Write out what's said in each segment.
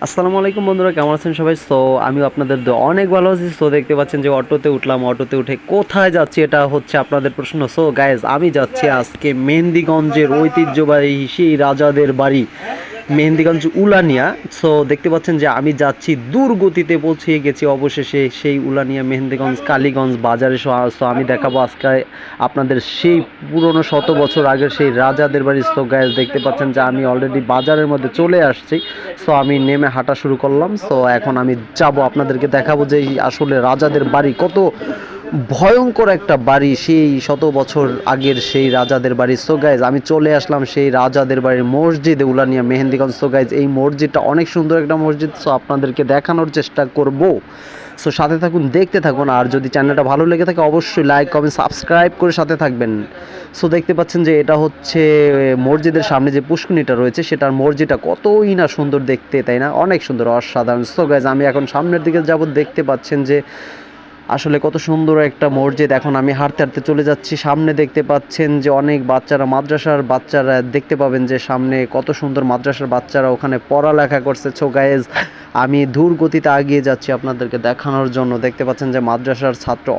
আসসালামু আলাইকুম বন্ধুরা, কেমন আছেন সবাই? আমিও আপনাদের অনেক ভালো আছি। দেখতে পাচ্ছেন যে অটোতে উঠলাম, অটোতে উঠে কোথায় যাচ্ছি এটা হচ্ছে আপনাদের প্রশ্ন। গাইজ, আমি যাচ্ছি আজকে মেহেন্দিগঞ্জের ঐতিহ্যবাহী সেই রাজাদের বাড়ি মেহেন্দিগঞ্জ উলানিয়া। দেখতে পাচ্ছেন যে আমি যাচ্ছি দূর গতিতে, পৌঁছে গেছি অবশেষে সেই উলানিয়া মেহেন্দিগঞ্জ কালীগঞ্জ বাজারে। আমি দেখাবো আজকে আপনাদের সেই পুরনো শত বছর আগের সেই রাজাদের বাড়ি। গাইজ, দেখতে পাচ্ছেন যে আমি অলরেডি বাজারের মধ্যে চলে আসছি। আমি নেমে হাঁটা শুরু করলাম। এখন আমি যাব, আপনাদেরকে দেখাবো যে আসলে রাজাদের বাড়ি কত ভয়ঙ্কর একটা বাড়ি, সেই শত বছর আগের সেই রাজাদের বাড়ি। গাইজ, আমি চলে আসলাম সেই রাজাদের বাড়ির মসজিদে উলানিয়া মেহেন্দিগঞ্জ। গাইজ, এই মসজিদটা অনেক সুন্দর একটা মসজিদ। আপনাদেরকে দেখানোর চেষ্টা করব। সাথে থাকুন, দেখতে থাকুন। আর যদি চ্যানেলটা ভালো লেগে থাকে অবশ্যই লাইক কমেন্ট সাবস্ক্রাইব করে সাথে থাকবেন। দেখতে পাচ্ছেন যে এটা হচ্ছে মসজিদের সামনে যে পুষ্করিণীটা রয়েছে, সেটার মসজিদটা কতই না সুন্দর দেখতে, তাই না? অনেক সুন্দর, অসাধারণ। গাইজ, আমি এখন সামনের দিকে যাব। দেখতে পাচ্ছেন যে আসলে কত সুন্দর একটা মসজিদ। এখন আমি হাঁটতে হাঁটতে চলে যাচ্ছি সামনে। দেখতে পাচ্ছেন যে অনেক বাচ্চারা, মাদ্রাসার বাচ্চারা, দেখতে পাবেন যে সামনে কত সুন্দর মাদ্রাসার বাচ্চারা ওখানে পড়ালেখা করছে। গাইজ, আমি ধূর গতিতে এগিয়ে যাচ্ছি আপনাদেরকে দেখানোর জন্য। দেখতে পাচ্ছেন যে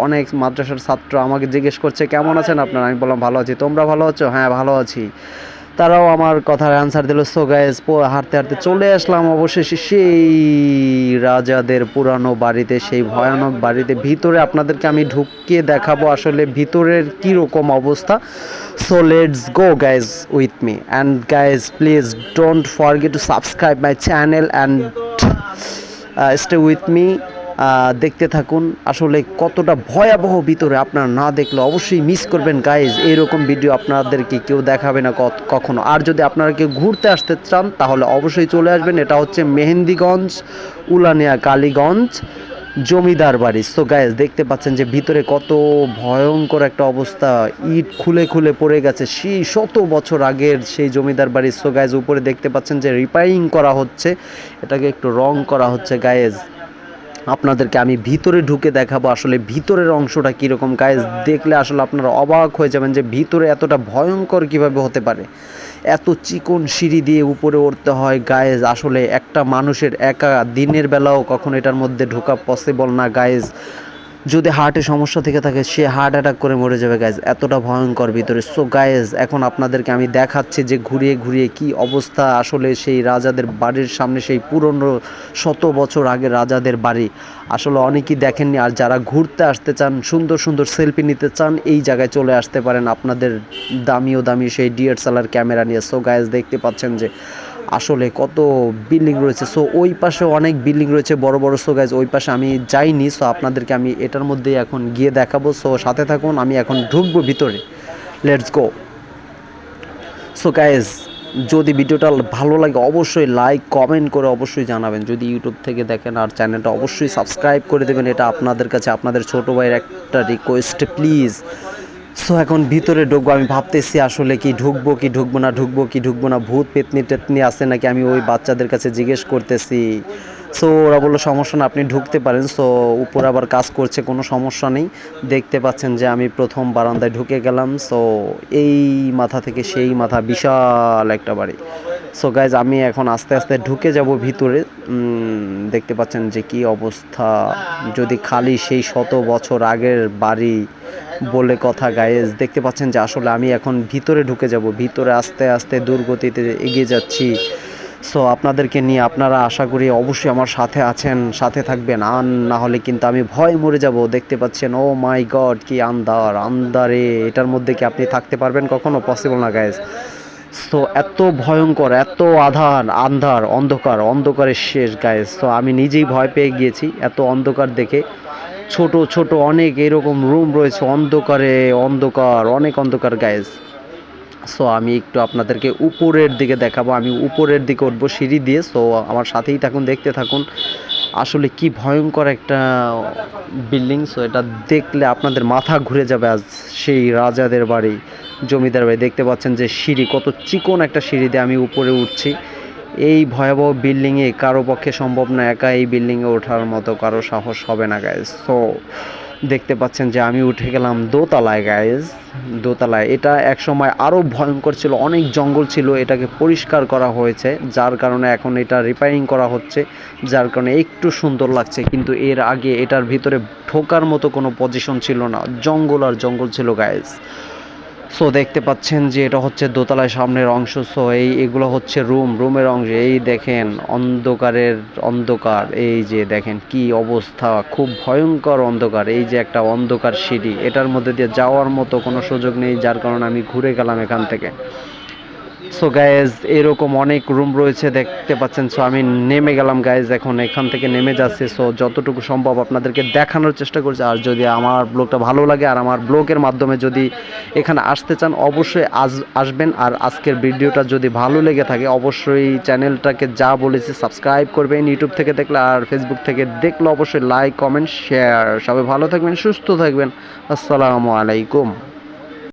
অনেক মাদ্রাসার ছাত্র আমাকে জিজ্ঞেস করছে কেমন আছেন আপনারা। আমি বললাম ভালো আছি। তোমরা ভালো আছো? হ্যাঁ, ভালো আছি। তারাও আমার কথার অ্যান্সার দিল। গাইজ, হাঁটতে হাঁটতে চলে আসলাম অবশেষে সেই রাজাদের পুরানো বাড়িতে, সেই ভয়ানক বাড়িতে। ভিতরে আপনাদেরকে আমি ঢুকিয়ে দেখাবো আসলে ভিতরের কীরকম অবস্থা। Let's go guys with me. And guys, please don't forget to subscribe my channel and stay with me. দেখতে থাকুন। আসলে কতটা ভয়াবহ ভিতরে, আপনারা না দেখলে অবশ্যই মিস করবেন গাইজ। এইরকম ভিডিও আপনাদেরকে কেউ দেখাবে না কখনো। আর যদি আপনারা কেউ ঘুরতে আসতে চান তাহলে অবশ্যই চলে আসবেন। এটা হচ্ছে মেহেন্দিগঞ্জ উলানিয়া কালীগঞ্জ জমিদার বাড়ি। গাইজ, দেখতে পাচ্ছেন যে ভিতরে কত ভয়ঙ্কর একটা অবস্থা। ইট খুলে খুলে পড়ে গেছে সেই শত বছর আগের সেই জমিদার বাড়ি। গাইজ, উপরে দেখতে পাচ্ছেন যে রিপেয়ারিং করা হচ্ছে, এটাকে একটু রং করা হচ্ছে। গাইজ, আপনাদেরকে আমি ভিতরে ঢুকে দেখাবো আসলে ভিতরের অংশটা কীরকম। গাইজ, দেখলে আসলে আপনারা অবাক হয়ে যাবেন যে ভিতরে এতটা ভয়ঙ্কর কিভাবে হতে পারে। এত চিকন সিঁড়ি দিয়ে উপরে উঠতে হয়। গাইজ, আসলে একটা মানুষের একা দিনের বেলাও কখনো এটার মধ্যে ঢোকা পসিবল না। গাইজ, যদি হার্টে সমস্যা থেকে থাকে সে হার্ট অ্যাটাক করে মরে যাবে। গাইজ, এতটা ভয়ঙ্কর ভিতরে। গাইজ, এখন আপনাদেরকে আমি দেখাচ্ছি যে ঘুরিয়ে ঘুরিয়ে কি অবস্থা আসলে সেই রাজাদের বাড়ির সামনে, সেই পুরনো শত বছর আগে রাজাদের বাড়ি। আসলে অনেকেই দেখেননি। আর যারা ঘুরতে আসতে চান, সুন্দর সুন্দর সেলফি নিতে চান, এই জায়গায় চলে আসতে পারেন আপনাদের দামি সেই ডিএসএলআর ক্যামেরা নিয়ে। গাইজ, দেখতে পাচ্ছেন যে আসলে কত বিল্ডিং রয়েছে। ওই পাশে অনেক বিল্ডিং রয়েছে বড় বড়। গাইজ, ওই পাশে আমি যাইনি। আপনাদেরকে আমি এটার মধ্যেই এখন গিয়ে দেখাবো। সাথে থাকুন, আমি এখন ঢুকবো ভিতরে। Let's go. গাইজ, যদি ভিডিওটা ভালো লাগে অবশ্যই লাইক কমেন্ট করে অবশ্যই জানাবেন। যদি ইউটিউব থেকে দেখেন আর চ্যানেলটা অবশ্যই সাবস্ক্রাইব করে দেবেন। এটা আপনাদের কাছে আপনাদের ছোটো ভাইয়ের একটা রিকোয়েস্ট, প্লিজ। এখন ভিতরে ঢুকবো। আমি ভাবতেছি আসলে কি ঢুকবো কি ঢুকবো না, ঢুকবো কি ঢুকবো না। ভূত পেতনি টেতনি আছে নাকি, আমি ওই বাচ্চাদের কাছে জিজ্ঞেস করতেছি। ওরা বললো সমস্যা না, আপনি ঢুকতে পারেন। উপরে আবার কাজ করছে, কোনো সমস্যা নেই। দেখতে পাচ্ছেন যে আমি প্রথম বারান্দায় ঢুকে গেলাম। এই মাথা থেকে সেই মাথা, বিশাল একটা বাড়ি। গাইজ, আমি এখন আস্তে আস্তে ঢুকে যাব ভিতরে। দেখতে পাচ্ছেন যে কি অবস্থা, যদি খালি সেই শত বছর আগের বাড়ি বলে কথা। গাইজ, দেখতে পাচ্ছেন যে আসলে আমি এখন ভিতরে ঢুকে যাব। ভিতরে আস্তে আস্তে দুর্গতিতে এগিয়ে যাচ্ছি। আপনাদেরকে নিয়ে, আপনারা আশা করি অবশ্যই আমার সাথে আছেন, সাথে থাকবেন। আর না হলে কিন্তু আমি ভয় মরে যাব। দেখতে পাচ্ছেন, ও মাই গড, কি আন্ধারে এটার মধ্যে কি আপনি থাকতে পারবেন? কখনো পসিবল না গাইজ। এত ভয়ঙ্কর, এত অন্ধকারের শেষ। গাইজ, আমি নিজেই ভয় পেয়ে গিয়েছি এত অন্ধকার দেখে। ছোট ছোট অনেক এরকম রুম রয়েছে, অনেক অন্ধকার। গাইজ, আমি একটু আপনাদেরকে উপরের দিকে দেখাবো। আমি উপরের দিকে উঠবো সিঁড়ি দিয়ে। আমার সাথেই থাকুন, দেখতে থাকুন। আসলে কি ভয়ঙ্কর একটা বিল্ডিং। এটা দেখলে আপনাদের মাথা ঘুরে যাবে। আজ সেই রাজাদের বাড়ি, জমিদার বাড়ি। দেখতে পাচ্ছেন যে সিঁড়ি, কত চিকন একটা সিঁড়ি দিয়ে আমি উপরে উঠছি। এই ভয়াবহ বিল্ডিংয়ে কারো পক্ষে সম্ভব না, একা এই বিল্ডিংয়ে ওঠার মতো কারো সাহস হবে না গাইজ। দেখতে পাচ্ছেন যে আমি উঠে গেলাম দোতলায় গাইজ, দোতলায়। এটা একসময় আরও ভয়ঙ্কর ছিল, অনেক জঙ্গল ছিল, এটাকে পরিষ্কার করা হয়েছে, যার কারণে এখন এটা রিপেয়ারিং করা হচ্ছে, যার কারণে একটু সুন্দর লাগছে। কিন্তু এর আগে এটার ভিতরে ঢোকার মতো কোনো পজিশন ছিল না, জঙ্গল আর জঙ্গল ছিল গাইজ। সো দেখতে পাচ্ছেন যে এটা হচ্ছে দোতলায় সামনের অংশ। সো এগুলো হচ্ছে রুমের অংশ। এই দেখেন অন্ধকারের অন্ধকার, এই যে দেখেন কি অবস্থা, খুব ভয়ঙ্কর অন্ধকার। এই যে একটা অন্ধকার সিঁড়ি, এটার মধ্যে দিয়ে যাওয়ার মতো কোনো সুযোগ নেই, যার কারণে আমি ঘুরে গেলাম এখান থেকে। সো গাইজ এরকম অনেক রুম রয়েছে দেখতে পাচ্ছেন। সো আমি নেমে গেলাম গাইজ, এখন এখান থেকে নেমে যাচ্ছে। সো যতটুকু সম্ভব আপনাদেরকে দেখানোর চেষ্টা করছি। আর যদি আমার ব্লগটা ভালো লাগে আর আমার ব্লগের মাধ্যমে যদি এখানে আসতে চান, অবশ্যই আসবেন। আর আজকের ভিডিওটা যদি ভালো লেগে থাকে, অবশ্যই চ্যানেলটাকে যা বলেছি সাবস্ক্রাইব করবেন, ইউটিউব থেকে দেখলে আর ফেসবুক থেকে দেখলে অবশ্যই লাইক কমেন্ট শেয়ার। সবাই ভালো থাকবেন, সুস্থ থাকবেন। আসসালামু আলাইকুম।